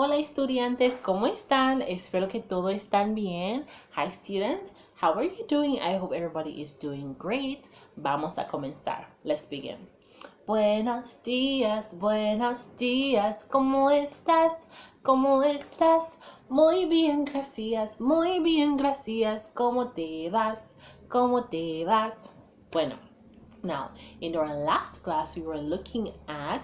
Hola estudiantes, ¿cómo están? Espero que todo están bien. Hi students, how are you doing? I hope everybody is doing great. Vamos a comenzar. Let's begin. Buenos días, ¿cómo estás? ¿Cómo estás? Muy bien, gracias. ¿Cómo te vas? ¿Cómo te vas? Bueno, now, in our last class, we were looking at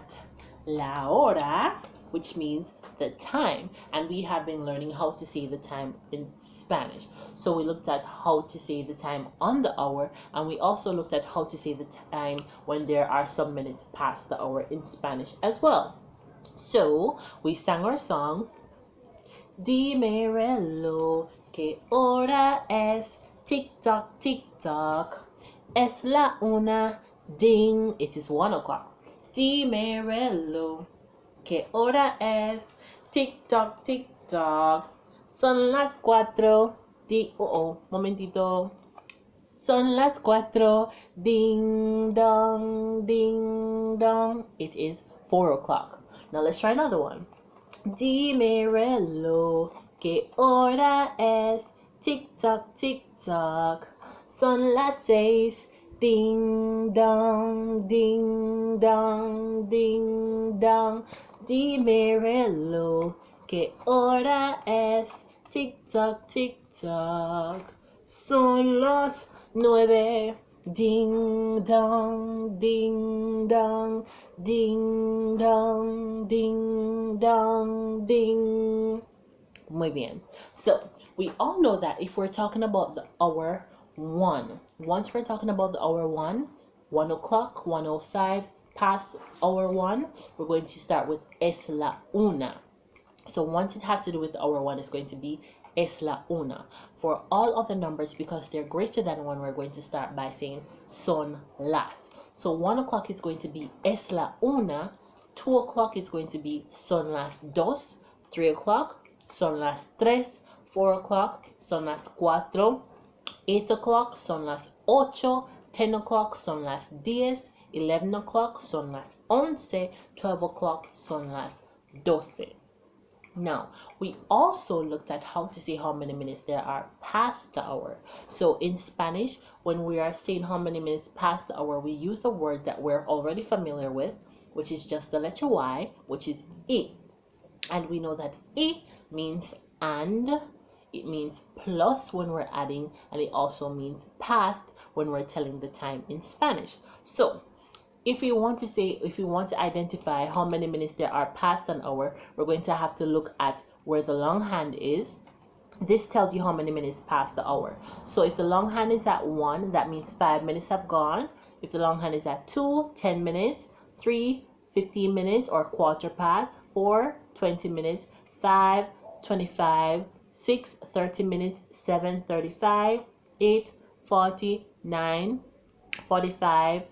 la hora, which means the time, and we have been learning how to say the time in Spanish. So we looked at how to say the time on the hour, and we also looked at how to say the time when there are some minutes past the hour in Spanish as well. So we sang our song, Dime reloj, ¿qué hora es? Tick tock, es la una, ding, it is 1 o'clock. Dime reloj, ¿qué hora es? Tick tock, son las 4. Momentito. Son las 4. Ding dong, it is 4 o'clock. Now let's try another one. Dime reloj, ¿qué hora es? Tick tock, son las 6. Ding dong, dime reloj, ¿qué hora es? Tick tock, son las 9. Ding dong, ding. Muy bien. So we all know that if we're talking about the hour 1, once we're talking about the hour 1 o'clock, 1:05, past hour 1, we're going to start with es la una. So once it has to do with hour 1, it's going to be es la una. For all other numbers, because they're greater than 1, we're going to start by saying son las. So 1 o'clock is going to be es la una. 2 o'clock is going to be son las dos. 3 o'clock, son las tres. 4 o'clock, son las cuatro. 8 o'clock, son las ocho. 10 o'clock, son las 10. 11 o'clock, son las 11. 12 o'clock, son las 12. Now, we also looked at how to say how many minutes there are past the hour. So in Spanish, when we are saying how many minutes past the hour, we use the word that we're already familiar with, which is just the letter Y, which is I. And we know that I means and, it means plus when we're adding, and it also means past when we're telling the time in Spanish. So if we want to identify how many minutes there are past an hour, we're going to have to look at where the long hand is. This tells you how many minutes past the hour. So if the long hand is at 1, that means 5 minutes have gone. If the long hand is at 2, 10 minutes. 3, 15 minutes or quarter past. 4, 20 minutes. 5, 25. 6, 30 minutes. 7, 35. 8, 40. 9, 45.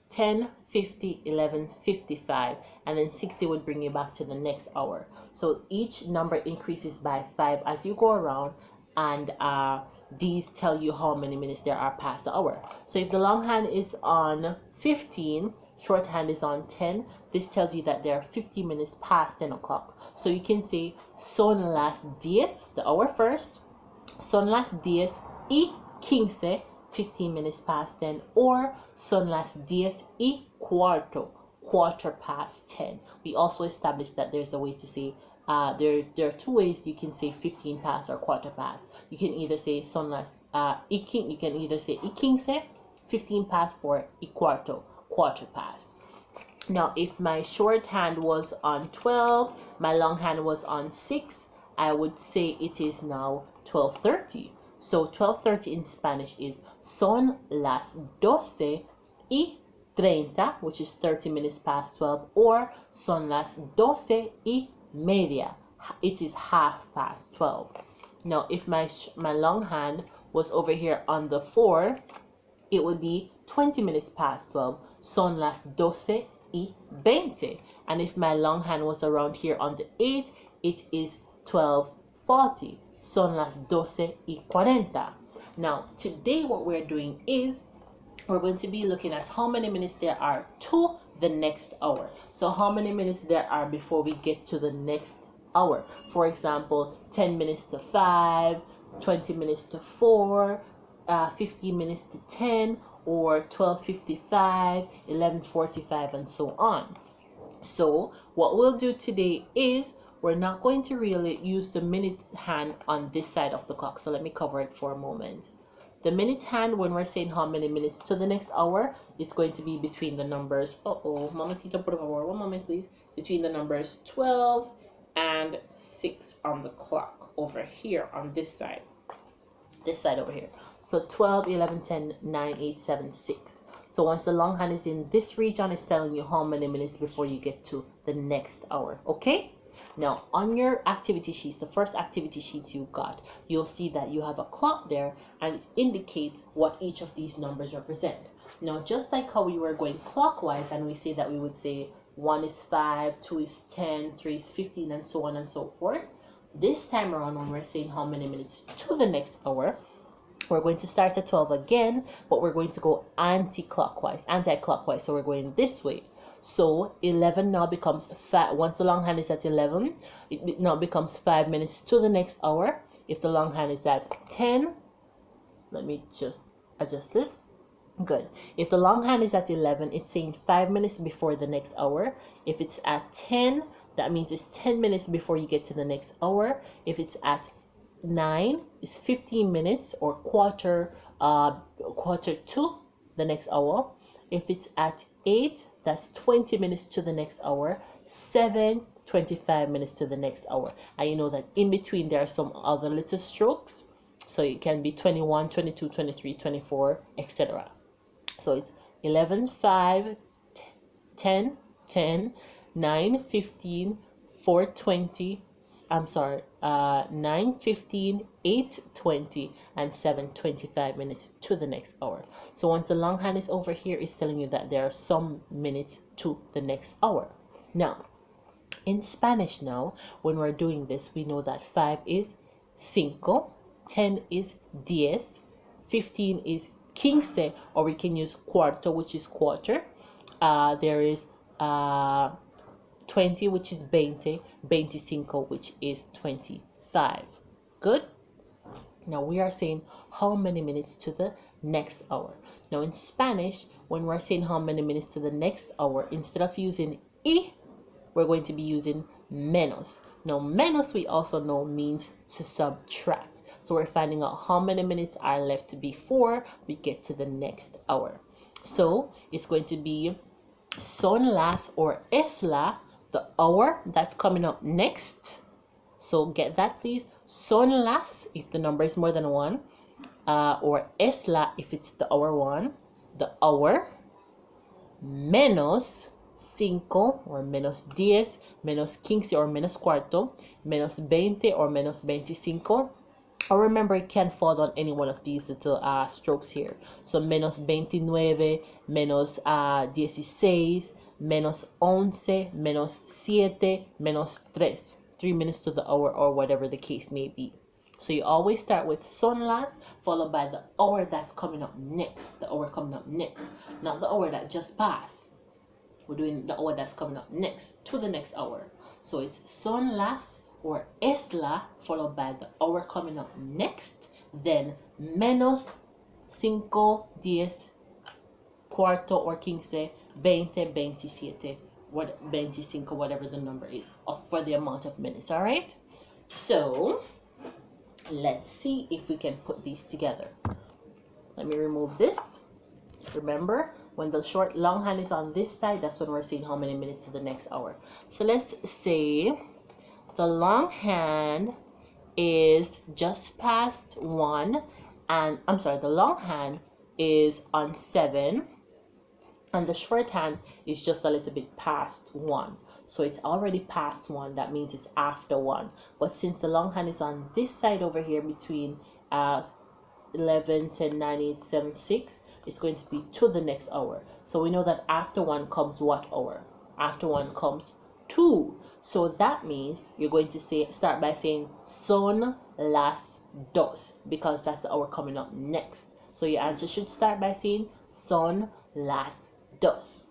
10, 50, 11, 55, and then 60 would bring you back to the next hour. So each number increases by 5 as you go around, and these tell you how many minutes there are past the hour. So if the long hand is on 15, short hand is on 10, this tells you that there are 50 minutes past 10 o'clock. So you can say son las 10, the hour first, son las 10:15, 15 minutes past 10, or son las 10:15, quarter past 10. We also established that there's a way to say there are two ways you can say 15 past or quarter past. You can either say son las you can either say y15, 15 past, or y cuarto, quarter past. Now if my short hand was on 12, my long hand was on 6, I would say it is now 12:30. So 12:30 in Spanish is son las 12:30, which is 30 minutes past 12, or son las 12:30, it is half past 12. Now if my long hand was over here on the 4, it would be 20 minutes past 12, son las 12:20. And if my long hand was around here on the 8, it is 12:40. Son las 12:40. Now, today what we're doing is we're going to be looking at how many minutes there are to the next hour. So how many minutes there are before we get to the next hour. For example, 10 minutes to 5, 20 minutes to 4, 15 minutes to 10, or 12:55, 11:45, and so on. So what we'll do today is we're not going to really use the minute hand on this side of the clock. So let me cover it for a moment. The minute hand, when we're saying how many minutes to the next hour, it's going to be between the numbers. Mama Tita, por favor, one moment please. Between the numbers 12 and 6 on the clock over here on this side. This side over here. So 12, 11, 10, 9, 8, 7, 6. So once the long hand is in this region, it's telling you how many minutes before you get to the next hour. Okay? Now, on your activity sheets, the first activity sheets you got, you'll see that you have a clock there and it indicates what each of these numbers represent. Now, just like how we were going clockwise and we say that we would say 1 is 5, 2 is 10, 3 is 15, and so on and so forth. This time around, when we're saying how many minutes to the next hour, we're going to start at 12 again, but we're going to go anti-clockwise. So we're going this way. So 11 now becomes 5. Once the long hand is at 11, it now becomes 5 minutes to the next hour. If the long hand is at 10, let me just adjust this. Good. If the long hand is at 11, it's saying 5 minutes before the next hour. If it's at 10, that means it's 10 minutes before you get to the next hour. If it's at 9, it's 15 minutes or quarter to the next hour. If it's at 8, that's 20 minutes to the next hour. 7, 25 minutes to the next hour. And you know that in between there are some other little strokes. So it can be 21, 22, 23, 24, etc. So it's 11, 5, 10, 10, 9, 15, 4, 20, 9, 15, 8, 20, and 7, 25 minutes to the next hour. So once the long hand is over here, it's telling you that there are some minutes to the next hour. Now, in Spanish now, when we're doing this, we know that 5 is cinco, 10 is diez, 15 is quince, or we can use cuarto, which is quarter. There is 20, which is 20, 25, which is 25. Good? Now we are saying how many minutes to the next hour. Now in Spanish, when we're saying how many minutes to the next hour, instead of using y, we're going to be using menos. Now menos, we also know, means to subtract. So we're finding out how many minutes are left before we get to the next hour. So it's going to be son las or es la, the hour that's coming up next. So get that please. Son las if the number is more than 1, or es la if it's the hour 1, the hour, menos cinco or menos diez, menos quince or menos cuarto, menos 20 or menos 25. Or remember, it can fall on any one of these little strokes here. So menos 29, menos 16, menos 11, menos 7, menos 3. 3 minutes to the hour, or whatever the case may be. So you always start with son las, followed by the hour that's coming up next. The hour coming up next, not the hour that just passed. We're doing the hour that's coming up next to the next hour. So it's son las or es la, followed by the hour coming up next, then menos cinco, diez, cuarto or quince, 20, 27, 25, whatever the number is, for the amount of minutes. All right, so let's see if we can put these together. Let me remove this. Remember, when the long hand is on this side, that's when we're seeing how many minutes to the next hour. So let's say the long hand is just past 1, and the long hand is on 7, and the short hand is just a little bit past 1. So it's already past 1. That means it's after 1. But since the long hand is on this side over here between 11, 10, 9, 8, 7, 6, it's going to be to the next hour. So we know that after 1 comes what hour? After 1 comes 2. So that means you're going to start by saying son las dos, because that's the hour coming up next. So your answer should start by saying son las dos.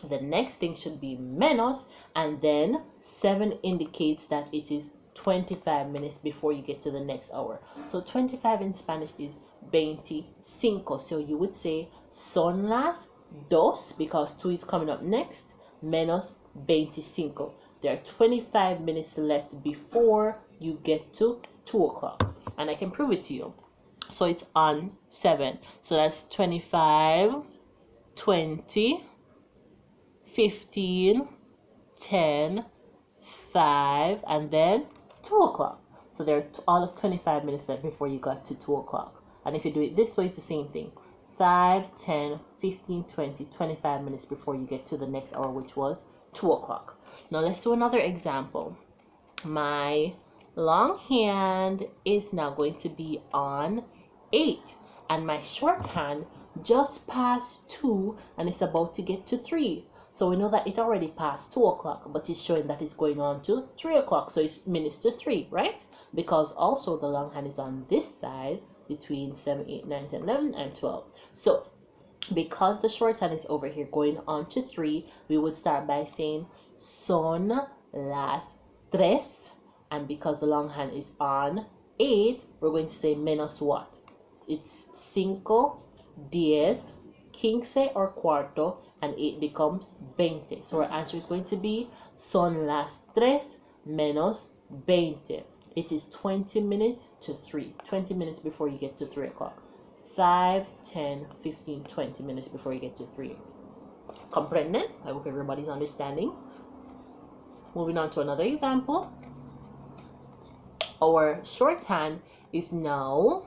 The next thing should be menos, and then 7 indicates that it is 25 minutes before you get to the next hour. So 25 in Spanish is 25. So you would say son las dos, because 2 is coming up next, menos 25. There are 25 minutes left before you get to 2 o'clock. And I can prove it to you. So it's on 7. So that's 25, 20, 15, 10, 5, and then 2 o'clock. So there are all of 25 minutes left before you got to 2 o'clock. And if you do it this way, it's the same thing. 5, 10, 15, 20, 25 minutes before you get to the next hour, which was 2 o'clock. Now let's do another example. My longhand is now going to be on 8, and my shorthand just passed 2 and it's about to get to 3. So we know that it already passed 2 o'clock, but it's showing that it's going on to 3 o'clock. So it's minutes to 3, right? Because also the longhand is on this side between 7, 8, 9, 10, 11, and 12. So because the shorthand is over here going on to 3, we would start by saying son las tres. And because the longhand is on 8, we're going to say menos what? It's 5, 10, 15 or cuarto, and 8 becomes 20. So our answer is going to be son las tres menos 20. It is 20 minutes to 3. 20 minutes before you get to 3 o'clock. 5, 10, 15, 20 minutes before you get to 3. Comprenden? I hope everybody's understanding. Moving on to another example. Our shorthand is now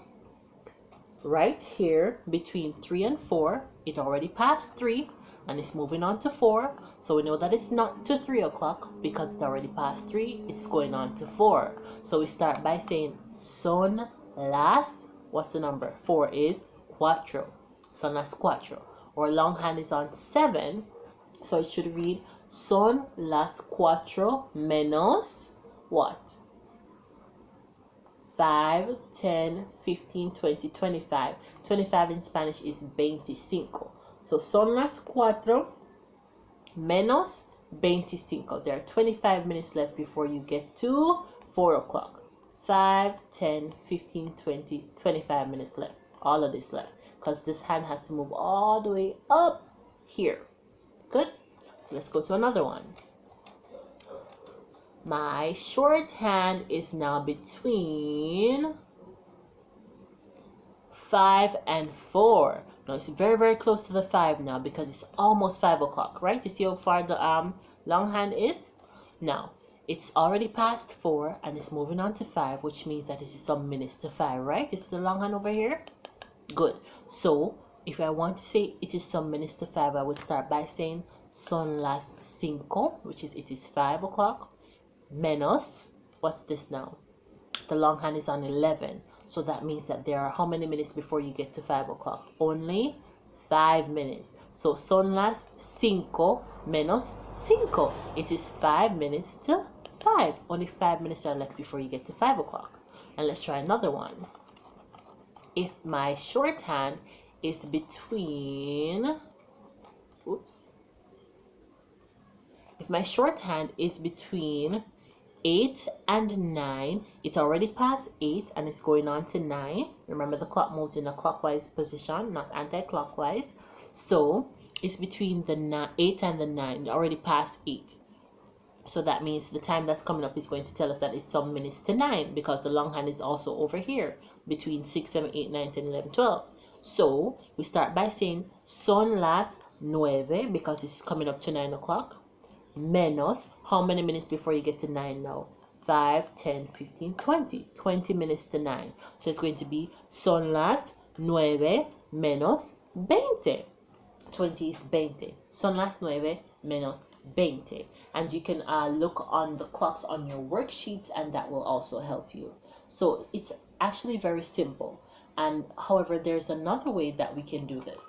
right here between 3 and 4. It already passed 3 and it's moving on to 4. So we know that it's not to 3 o'clock because it's already past 3. It's going on to 4. So we start by saying son las, what's the number? 4 is cuatro. Son las cuatro. Our longhand is on 7. So it should read son las cuatro menos what? 5, 10, 15, 20, 25. 25 in Spanish is 25. So son las 4 menos 25. There are 25 minutes left before you get to 4 o'clock. 5, 10, 15, 20, 25 minutes left. All of this left. Because this hand has to move all the way up here. Good? So let's go to another one. My shorthand is now between 5 and 4. Now it's very, very close to the 5 now because it's almost 5 o'clock, right? You see how far the longhand is? Now, it's already past 4 and it's moving on to 5, which means that it is some minutes to 5, right? Is the longhand over here? Good. So, if I want to say it is some minutes to 5, I would start by saying son las 5, which is it is 5 o'clock. Menos, what's this now? The longhand is on 11. So that means that there are how many minutes before you get to 5 o'clock? Only 5 minutes. So son las 5 menos 5. It is 5 minutes to 5. Only 5 minutes are left before you get to 5 o'clock. And let's try another one. If my shorthand is between, if my shorthand is between 8 and 9, it's already past 8 and it's going on to 9. Remember, the clock moves in a clockwise position, not anti-clockwise. So it's between the 8 and the 9, already past 8. So that means the time that's coming up is going to tell us that it's some minutes to 9 because the longhand is also over here between 6, 7, 8, 9, 10, 11, 12. So we start by saying son las 9 because it's coming up to 9 o'clock. Menos, how many minutes before you get to 9 now? 5, 10, 15, 20. 20 minutes to 9. So it's going to be son las 9 menos 20. 20 is 20. Son las 9 menos 20. And you can look on the clocks on your worksheets and that will also help you. So it's actually very simple. And however, there's another way that we can do this.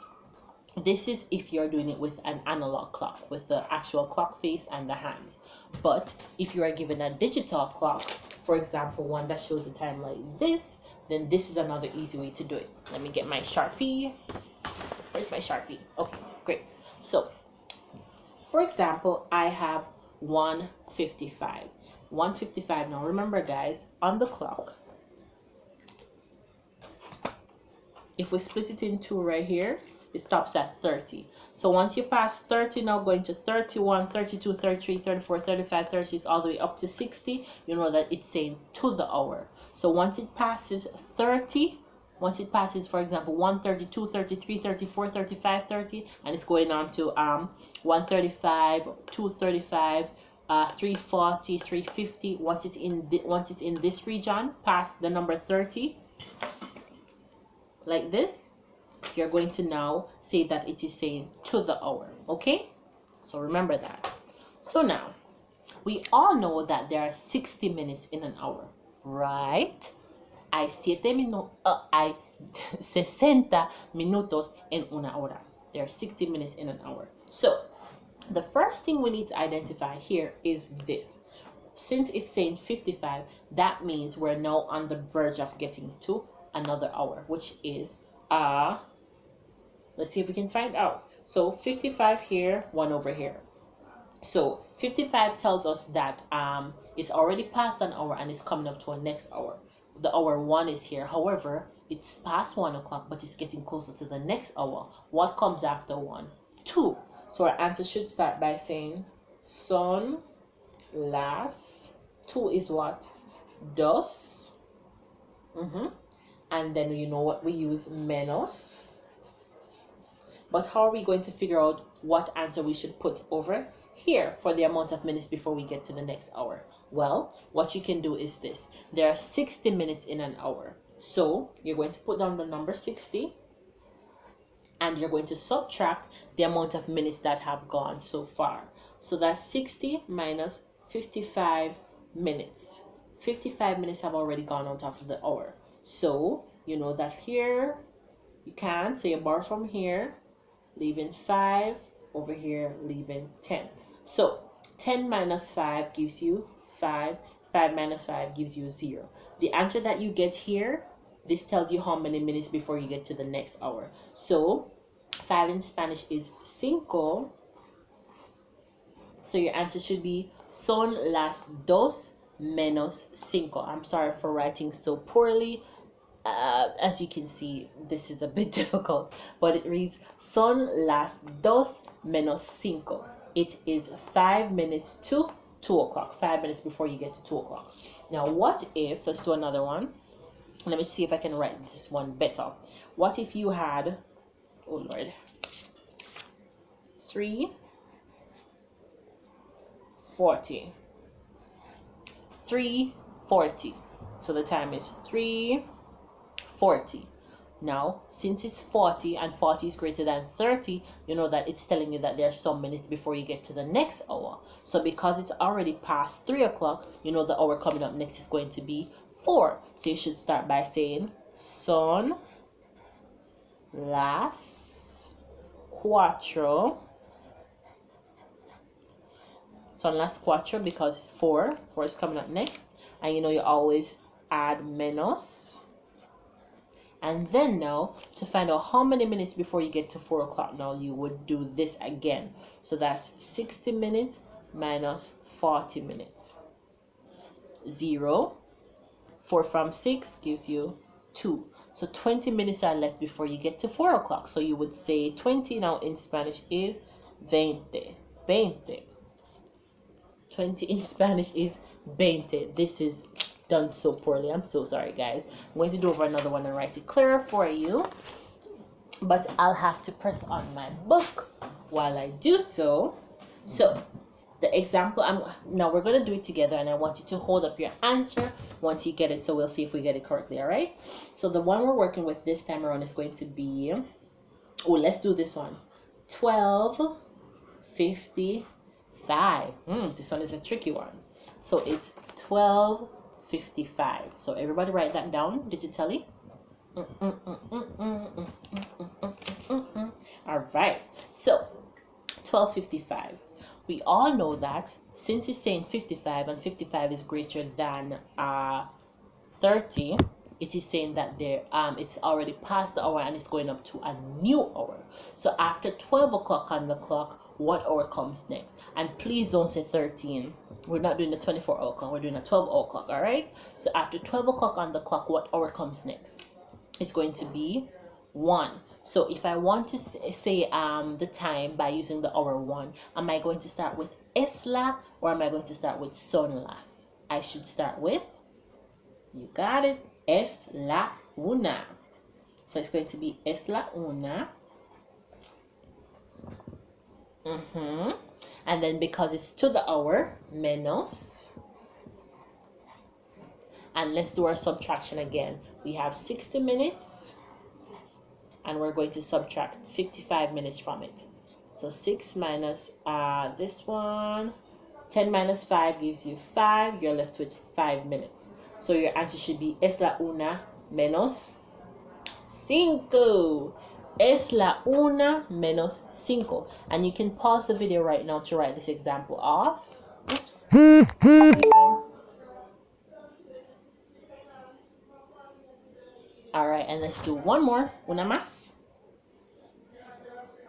This is if you're doing it with an analog clock, with the actual clock face and the hands. But if you are given a digital clock, for example, one that shows the time like this, then this is another easy way to do it. Let me get my Sharpie. Where's my Sharpie? Okay, great. So For example, I have 1:55. 1:55. Now remember, guys, on the clock, if we split it in two right here, it stops at 30. So once you pass 30, now going to 31, 32, 33, 34, 35, 36, all the way up to 60, you know that it's saying to the hour. So once it passes 30, once it passes, for example, 132, 33, 34, 35, 30, and it's going on to 135, 235, 340, 350. Once it's in this region, past the number 30, like this, you're going to now say that it is saying to the hour. Okay, so remember that. So now we all know that there are 60 minutes in an hour, right? Hay 60 minutos en una hora. There are 60 minutes in an hour. So the first thing we need to identify here is this. Since it's saying 55, that means we're now on the verge of getting to another hour, which is let's see if we can find out. So 55 here, 1 over here. So 55 tells us that it's already past an hour and it's coming up to a next hour. The hour 1 is here. However, it's past 1 o'clock, but it's getting closer to the next hour. What comes after 1? 2. So our answer should start by saying son las. 2 is what? Dos. And then you know what we use, menos. But how are we going to figure out what answer we should put over here for the amount of minutes before we get to the next hour? Well, what you can do is this. There are 60 minutes in an hour. So you're going to put down the number 60 and you're going to subtract the amount of minutes that have gone so far. So that's 60 minus 55 minutes. 55 minutes have already gone out of the hour. So you know that here you can, so you borrow from here, leaving 5, over here leaving 10. So 10 minus 5 gives you 5, 5 minus 5 gives you 0. The answer that you get here, this tells you how many minutes before you get to the next hour. So 5 in Spanish is cinco. So your answer should be son las dos menos cinco. I'm sorry for writing so poorly. As you can see, this is a bit difficult, but it reads son las dos menos cinco. It is 5 minutes to 2 o'clock, 5 minutes before you get to 2 o'clock. Now what if, let's do another one. Let me see if I can write this one better. What if you had, oh Lord, 3:40. 3:40. So the time is 3:40. Now, since it's 40 and 40 is greater than 30, you know that it's telling you that there's some minutes before you get to the next hour. So because it's already past 3 o'clock, you know the hour coming up next is going to be 4. So you should start by saying son las cuatro. Son las cuatro because 4 is coming up next. And you know you always add menos. And then now, to find out how many minutes before you get to 4 o'clock, now you would do this again. So that's 60 minutes minus 40 minutes. 0. 4 from 6 gives you 2. So 20 minutes are left before you get to 4 o'clock. So you would say 20 now in Spanish is 20. 20. 20 in Spanish is 20. This is done so poorly. I'm so sorry, guys. I'm going to do over another one and write it clearer for you. But I'll have to press on my book while I do so. So the example, now we're going to do it together, and I want you to hold up your answer once you get it, so we'll see if we get it correctly. All right, so the one we're working with this time around is going to be, oh, let's do this one. 12:55. This one is a tricky one. So it's 12:55. So everybody write that down digitally. All right, so 12:55. We all know that since it's saying 55 and 55 is greater than 30, it is saying that there it's already past the hour and it's going up to a new hour. So after 12 o'clock on the clock, what hour comes next. And please don't say 13. We're not doing the 24-hour clock, we're doing a 12-hour clock, all right? So after 12 o'clock on the clock, what hour comes next? It's going to be 1. So if I want to say the time by using the hour 1, am I going to start with esla or am I going to start with son las? I should start with, you got it, es la una. So it's going to be es la una. And then because it's to the hour, menos. And let's do our subtraction again. We have 60 minutes and we're going to subtract 55 minutes from it. So 6 minus this one, 10 minus 5 gives you 5. You're left with 5 minutes. So your answer should be es la una menos cinco. Es la una menos cinco. And you can pause the video right now to write this example off. Oops. All right, and let's do one more. Una más.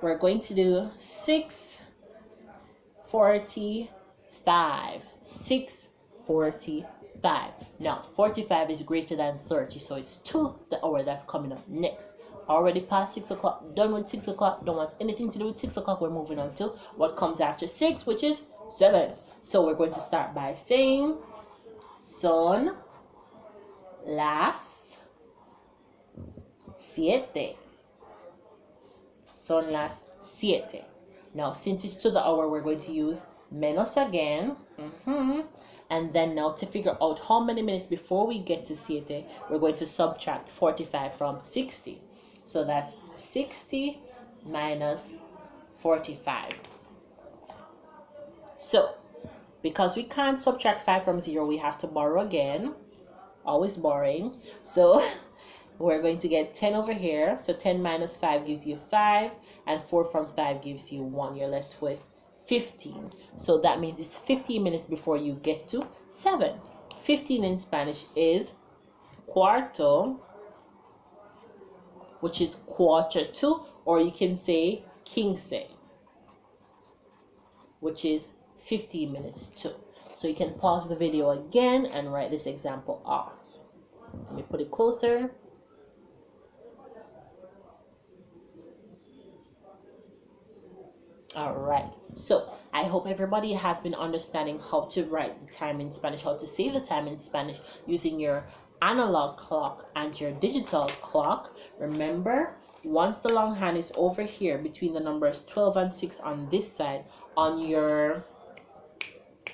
We're going to do 6:45. 6:45. Now, 45 is greater than 30, so it's to the hour that's coming up next. Already past 6 o'clock, done with 6 o'clock, don't want anything to do with 6 o'clock. We're moving on to what comes after 6, which is 7. So we're going to start by saying son las 7. Son las 7. Now, since it's to the hour, we're going to use menos again. And then now to figure out how many minutes before we get to 7, we're going to subtract 45 from 60. So that's 60 minus 45. So, because we can't subtract 5 from 0, we have to borrow again. Always borrowing. So, we're going to get 10 over here. So 10 minus 5 gives you 5. And 4 from 5 gives you 1. You're left with 15. So that means it's 15 minutes before you get to 7. 15 in Spanish is cuarto, which is quarter to, or you can say quince, which is 15 minutes to. So you can pause the video again and write this example off. Let me put it closer. All right, so I hope everybody has been understanding how to write the time in Spanish, how to say the time in Spanish using your analog clock and your digital clock. Remember, once the long hand is over here between the numbers 12 and 6 on this side, on your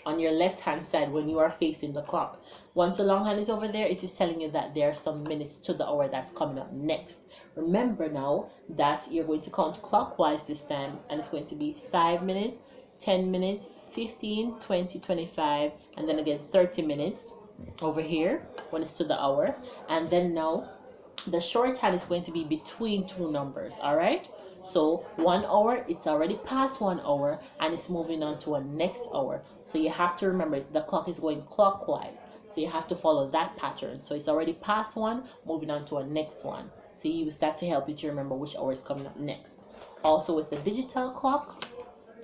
left hand side when you are facing the clock, once the long hand is over there, it is telling you that there are some minutes to the hour that's coming up next. Remember now that you're going to count clockwise this time, and it's going to be 5 minutes, 10 minutes, 15, 20, 25, and then again 30 minutes over here when it's to the hour. And then now the short hand is going to be between two numbers. All right, so 1 hour, it's already past 1 hour and it's moving on to a next hour. So you have to remember the clock is going clockwise, so you have to follow that pattern. So it's already past 1, moving on to a next one. So you use that to help you to remember which hour is coming up next. Also with the digital clock,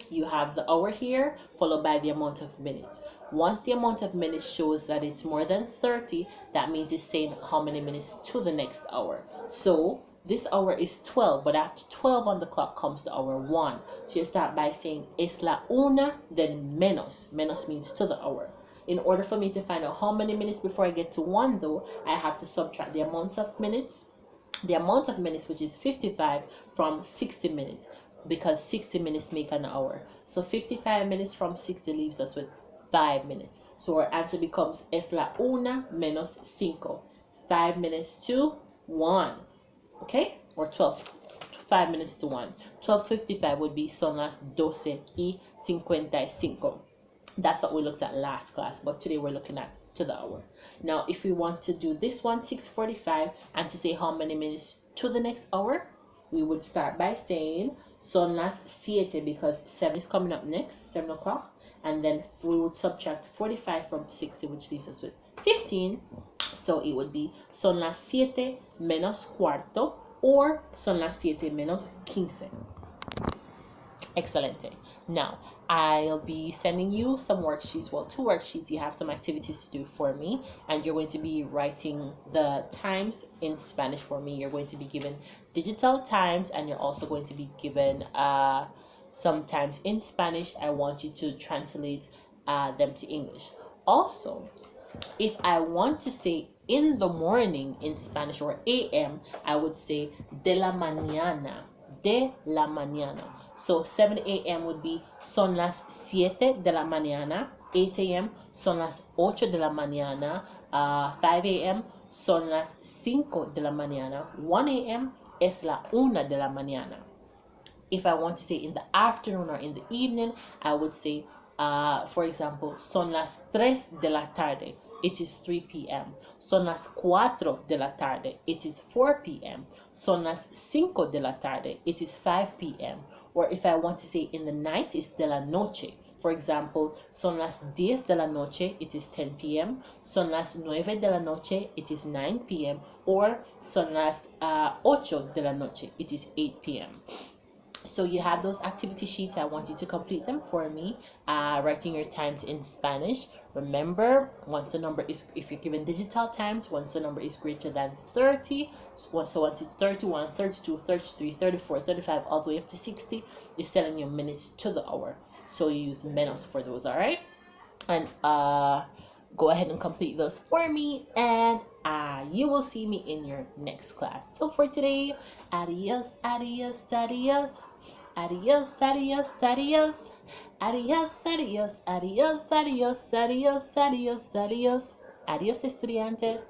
you have the hour here followed by the amount of minutes. Once the amount of minutes shows that it's more than 30, that means it's saying how many minutes to the next hour. So this hour is 12, but after 12 on the clock comes the hour 1. So you start by saying es la una, then menos. Menos means to the hour. In order for me to find out how many minutes before I get to 1 though, I have to subtract the amount of minutes, which is 55, from 60 minutes, because 60 minutes make an hour. So 55 minutes from 60 leaves us with 5 minutes. So our answer becomes es la una menos cinco. 5 minutes to 1. Okay? Or 5 minutes to 1. 12:55 would be son las 12:55. That's what we looked at last class, but today we're looking at to the hour. Now, if we want to do this one, 6:45, and to say how many minutes to the next hour, we would start by saying son las 7, because 7 is coming up next, 7 o'clock, and then we would subtract 45 from 60, which leaves us with 15. So it would be son las 7 menos cuarto, or son las 7 menos quince. Excelente. Now, I'll be sending you some worksheets, well, two worksheets. You have some activities to do for me, and you're going to be writing the times in Spanish for me. You're going to be given digital times, and you're also going to be given some times in Spanish. I want you to translate them to English. Also, if I want to say in the morning in Spanish or AM, I would say de la mañana. De la mañana. So 7 a.m. would be son las 7 de la mañana. 8 a.m. son las 8 de la mañana. 5 a.m. son las 5 de la mañana. 1 a.m. es la 1 de la mañana. If I want to say in the afternoon or in the evening, I would say, for example, son las 3 de la tarde. It is 3 p.m. Son las 4 de la tarde. It is 4 p.m. Son las 5 de la tarde. It is 5 p.m. Or if I want to say in the night, it's de la noche. For example, son las 10 de la noche, it is 10 p.m. Son las 9 de la noche, it is 9 p.m. Or son las 8 de la noche, it is 8 p.m. So you have those activity sheets. I want you to complete them for me, writing your times in Spanish. Remember, once the number is, if you're given digital times, once the number is greater than 30, so once it's 31, 32, 33, 34, 35, all the way up to 60, it's telling you minutes to the hour. So you use menos for those, all right? And go ahead and complete those for me, and you will see me in your next class. So for today, adios, adios, adios. Adios, adios, adios. Adios, adios, adios, adios, adios, adios, adios. Adios, estudiantes.